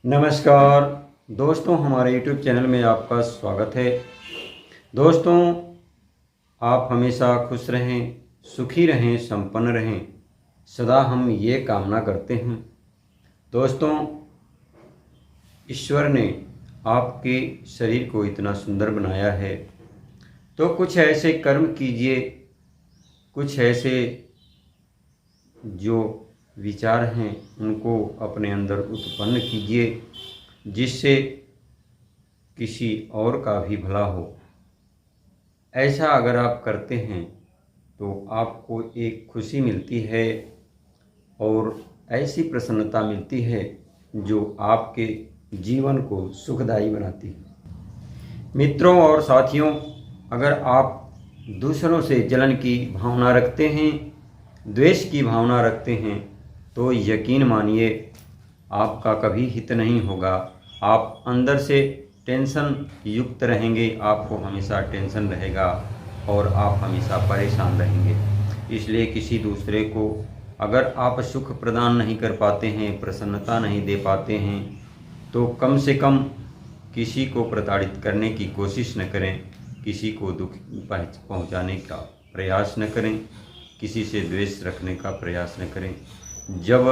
नमस्कार दोस्तों, हमारे YouTube चैनल में आपका स्वागत है। दोस्तों, आप हमेशा खुश रहें, सुखी रहें, संपन्न रहें, सदा हम ये कामना करते हैं। दोस्तों, ईश्वर ने आपके शरीर को इतना सुंदर बनाया है, तो कुछ ऐसे कर्म कीजिए, कुछ ऐसे जो विचार हैं उनको अपने अंदर उत्पन्न कीजिए, जिससे किसी और का भी भला हो। ऐसा अगर आप करते हैं तो आपको एक खुशी मिलती है और ऐसी प्रसन्नता मिलती है जो आपके जीवन को सुखदायी बनाती है। मित्रों और साथियों, अगर आप दूसरों से जलन की भावना रखते हैं, द्वेष की भावना रखते हैं, तो यकीन मानिए आपका कभी हित नहीं होगा। आप अंदर से टेंशन युक्त रहेंगे, आपको हमेशा टेंशन रहेगा और आप हमेशा परेशान रहेंगे। इसलिए किसी दूसरे को अगर आप सुख प्रदान नहीं कर पाते हैं, प्रसन्नता नहीं दे पाते हैं, तो कम से कम किसी को प्रताड़ित करने की कोशिश न करें, किसी को दुख पहुंचाने का प्रयास न करें, किसी से द्वेष रखने का प्रयास न करें। जब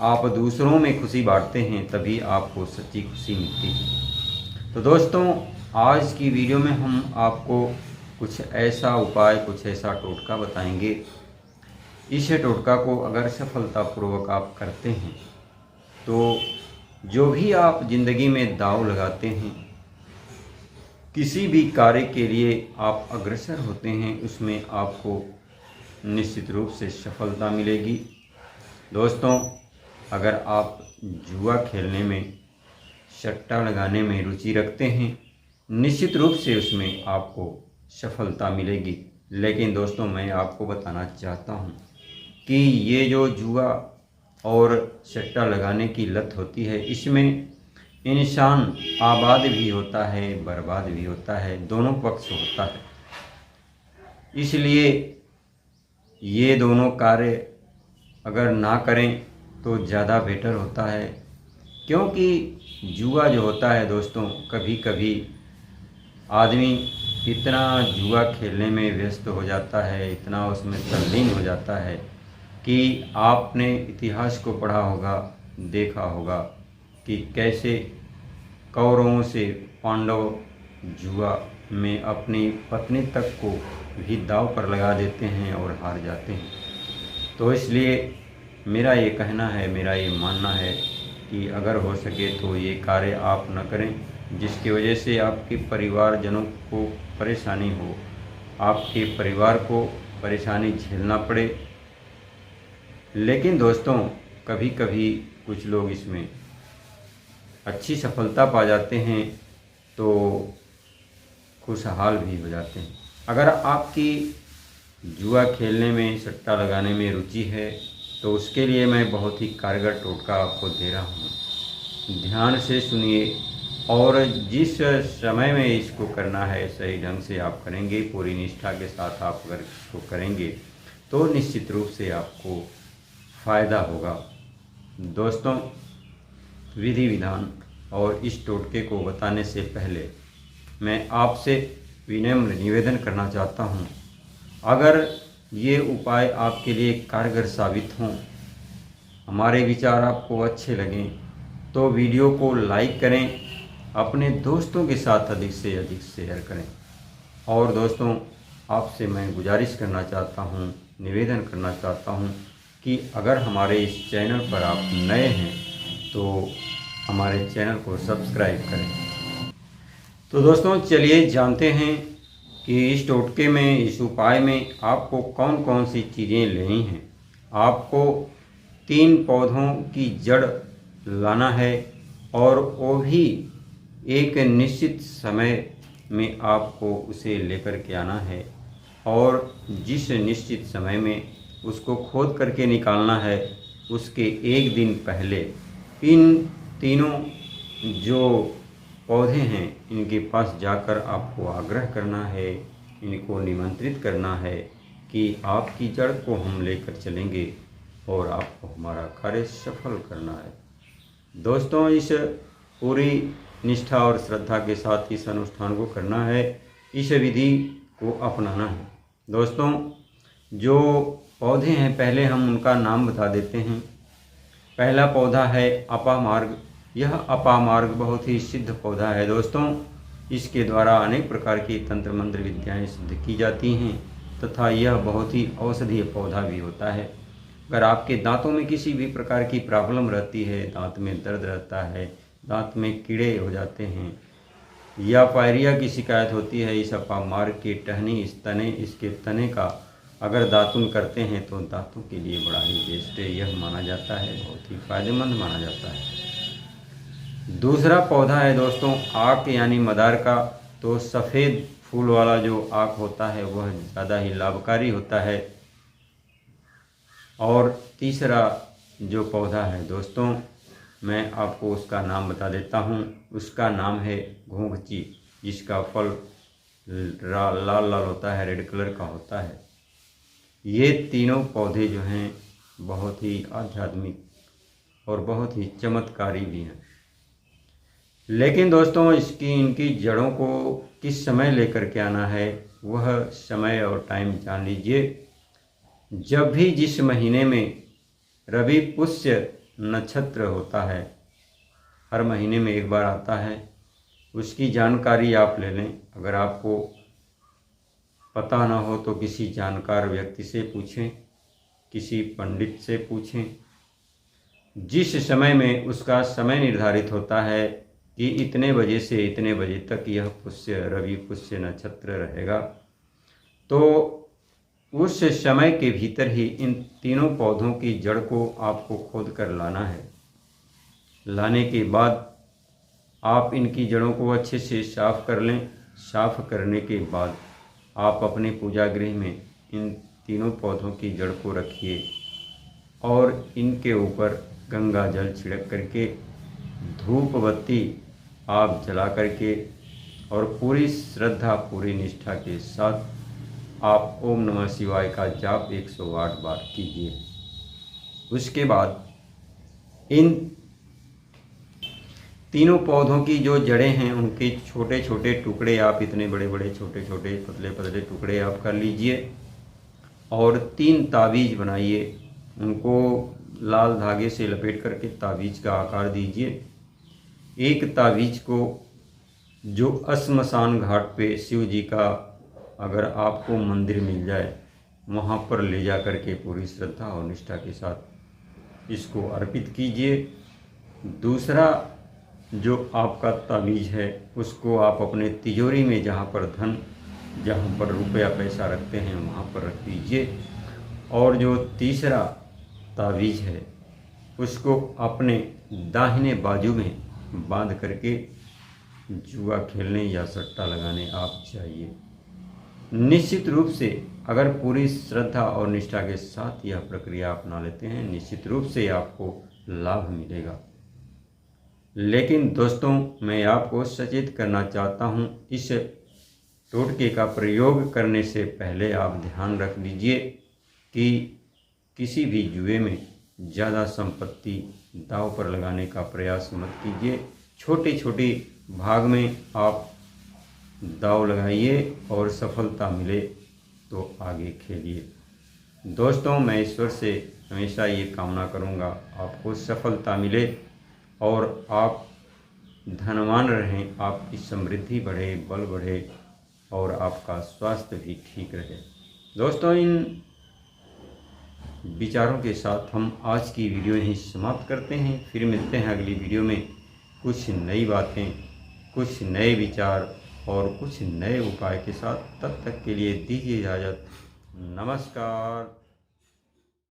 आप दूसरों में खुशी बांटते हैं तभी आपको सच्ची खुशी मिलती है। तो दोस्तों, आज की वीडियो में हम आपको कुछ ऐसा उपाय, कुछ ऐसा टोटका बताएंगे। इस टोटका को अगर सफलतापूर्वक आप करते हैं तो जो भी आप ज़िंदगी में दांव लगाते हैं, किसी भी कार्य के लिए आप अग्रसर होते हैं, उसमें आपको निश्चित रूप से सफलता मिलेगी। दोस्तों, अगर आप जुआ खेलने में, सट्टा लगाने में रुचि रखते हैं, निश्चित रूप से उसमें आपको सफलता मिलेगी। लेकिन दोस्तों, मैं आपको बताना चाहता हूं कि ये जो जुआ और सट्टा लगाने की लत होती है, इसमें इंसान आबाद भी होता है, बर्बाद भी होता है, दोनों पक्ष होता है। इसलिए ये दोनों कार्य अगर ना करें तो ज़्यादा बेटर होता है, क्योंकि जुआ जो होता है दोस्तों, कभी कभी आदमी इतना जुआ खेलने में व्यस्त हो जाता है, इतना उसमें तल्लीन हो जाता है कि आपने इतिहास को पढ़ा होगा, देखा होगा कि कैसे कौरवों से पांडव जुआ में अपनी पत्नी तक को भी दांव पर लगा देते हैं और हार जाते हैं। तो इसलिए मेरा ये कहना है, मेरा ये मानना है कि अगर हो सके तो ये कार्य आप न करें, जिसकी वजह से आपके परिवारजनों को परेशानी हो, आपके परिवार को परेशानी झेलना पड़े। लेकिन दोस्तों, कभी कभी कुछ लोग इसमें अच्छी सफलता पा जाते हैं तो खुशहाल भी हो जाते हैं। अगर आपकी जुआ खेलने में, सट्टा लगाने में रुचि है तो उसके लिए मैं बहुत ही कारगर टोटका आपको दे रहा हूँ। ध्यान से सुनिए और जिस समय में इसको करना है सही ढंग से आप करेंगे, पूरी निष्ठा के साथ आप अगर इसको करेंगे तो निश्चित रूप से आपको फ़ायदा होगा। दोस्तों, विधि विधान और इस टोटके को बताने से पहले मैं आपसे विनम्र निवेदन करना चाहता हूँ, अगर ये उपाय आपके लिए कारगर साबित हों, हमारे विचार आपको अच्छे लगें, तो वीडियो को लाइक करें, अपने दोस्तों के साथ अधिक से अधिक शेयर करें। और दोस्तों, आपसे मैं गुजारिश करना चाहता हूँ, निवेदन करना चाहता हूँ कि अगर हमारे इस चैनल पर आप नए हैं तो हमारे चैनल को सब्सक्राइब करें। तो दोस्तों, चलिए जानते हैं कि इस टोटके में, इस उपाय में आपको कौन कौन सी चीज़ें लेनी हैं। आपको 3 पौधों की जड़ लाना है और वो भी एक निश्चित समय में आपको उसे लेकर के आना है, और जिस निश्चित समय में उसको खोद करके निकालना है, उसके एक दिन पहले इन तीनों जो पौधे हैं इनके पास जाकर आपको आग्रह करना है, इनको निमंत्रित करना है कि आपकी जड़ को हम लेकर चलेंगे और आपको हमारा कार्य सफल करना है। दोस्तों इस पूरी निष्ठा और श्रद्धा के साथ इस अनुष्ठान को करना है, इस विधि को अपनाना है। दोस्तों जो पौधे हैं पहले हम उनका नाम बता देते हैं। पहला पौधा है अपामार्ग। यह अपामार्ग बहुत ही सिद्ध पौधा है दोस्तों। इसके द्वारा अनेक प्रकार की तंत्र मंत्र विद्याएं सिद्ध की जाती हैं तथा यह बहुत ही औषधीय पौधा भी होता है। अगर आपके दांतों में किसी भी प्रकार की प्रॉब्लम रहती है, दांत में दर्द रहता है, दांत में कीड़े हो जाते हैं या पायरिया की शिकायत होती है, इस अपामार्ग के टहनी इसके तने का अगर दातुन करते हैं तो दांतों के लिए बड़ा ही बेस्ट यह माना जाता है, बहुत ही फायदेमंद माना जाता है। दूसरा पौधा है दोस्तों आक यानी मदार का। तो सफ़ेद फूल वाला जो आक होता है वह ज़्यादा ही लाभकारी होता है। और तीसरा जो पौधा है दोस्तों मैं आपको उसका नाम बता देता हूँ। उसका नाम है घोंघची, जिसका फल लाल लाल होता है, रेड कलर का होता है। ये तीनों पौधे जो हैं बहुत ही आध्यात्मिक और बहुत ही चमत्कारी भी हैं। लेकिन दोस्तों इनकी जड़ों को किस समय लेकर के आना है वह समय और टाइम जान लीजिए। जब भी जिस महीने में रवि पुष्य नक्षत्र होता है, हर महीने में एक बार आता है, उसकी जानकारी आप ले लें। अगर आपको पता ना हो तो किसी जानकार व्यक्ति से पूछें, किसी पंडित से पूछें। जिस समय में उसका समय निर्धारित होता है कि इतने बजे से इतने बजे तक यह रवि पुष्य नक्षत्र रहेगा, तो उस समय के भीतर ही इन तीनों पौधों की जड़ को आपको खोद कर लाना है। लाने के बाद आप इनकी जड़ों को अच्छे से साफ कर लें। साफ करने के बाद आप अपने पूजा गृह में इन तीनों पौधों की जड़ को रखिए और इनके ऊपर गंगा जल छिड़क करके धूप बत्ती आप जला करके और पूरी श्रद्धा पूरी निष्ठा के साथ आप ओम नमः शिवाय का जाप 108 बार कीजिए। उसके बाद इन तीनों पौधों की जो जड़ें हैं उनके छोटे छोटे टुकड़े, आप इतने बड़े बड़े छोटे छोटे पतले पतले टुकड़े आप कर लीजिए और 3 ताबीज़ बनाइए। उनको लाल धागे से लपेट करके ताबीज़ का आकार दीजिए। एक ताबीज़ को जो श्मशान घाट पे शिव जी का अगर आपको मंदिर मिल जाए वहाँ पर ले जा कर के पूरी श्रद्धा और निष्ठा के साथ इसको अर्पित कीजिए। दूसरा जो आपका ताबीज़ है उसको आप अपने तिजोरी में, जहाँ पर रुपया पैसा रखते हैं वहाँ पर रख दीजिए। और जो तीसरा ताबीज़ है उसको अपने दाहिने बाजू में बांध करके जुआ खेलने या सट्टा लगाने आप चाहिए। निश्चित रूप से अगर पूरी श्रद्धा और निष्ठा के साथ यह प्रक्रिया अपना लेते हैं, निश्चित रूप से आपको लाभ मिलेगा। लेकिन दोस्तों मैं आपको सचेत करना चाहता हूँ, इस टोटके का प्रयोग करने से पहले आप ध्यान रख लीजिए कि किसी भी जुए में ज़्यादा संपत्ति दांव पर लगाने का प्रयास मत कीजिए। छोटे छोटे भाग में आप दांव लगाइए और सफलता मिले तो आगे खेलिए। दोस्तों मैं ईश्वर से हमेशा ये कामना करूँगा आपको सफलता मिले और आप धनवान रहें, आपकी समृद्धि बढ़े, बल बढ़े और आपका स्वास्थ्य भी ठीक रहे। दोस्तों इन विचारों के साथ हम आज की वीडियो यहीं समाप्त करते हैं। फिर मिलते हैं अगली वीडियो में कुछ नई बातें, कुछ नए विचार और कुछ नए उपाय के साथ। तब तक के लिए दीजिए इजाज़त। नमस्कार।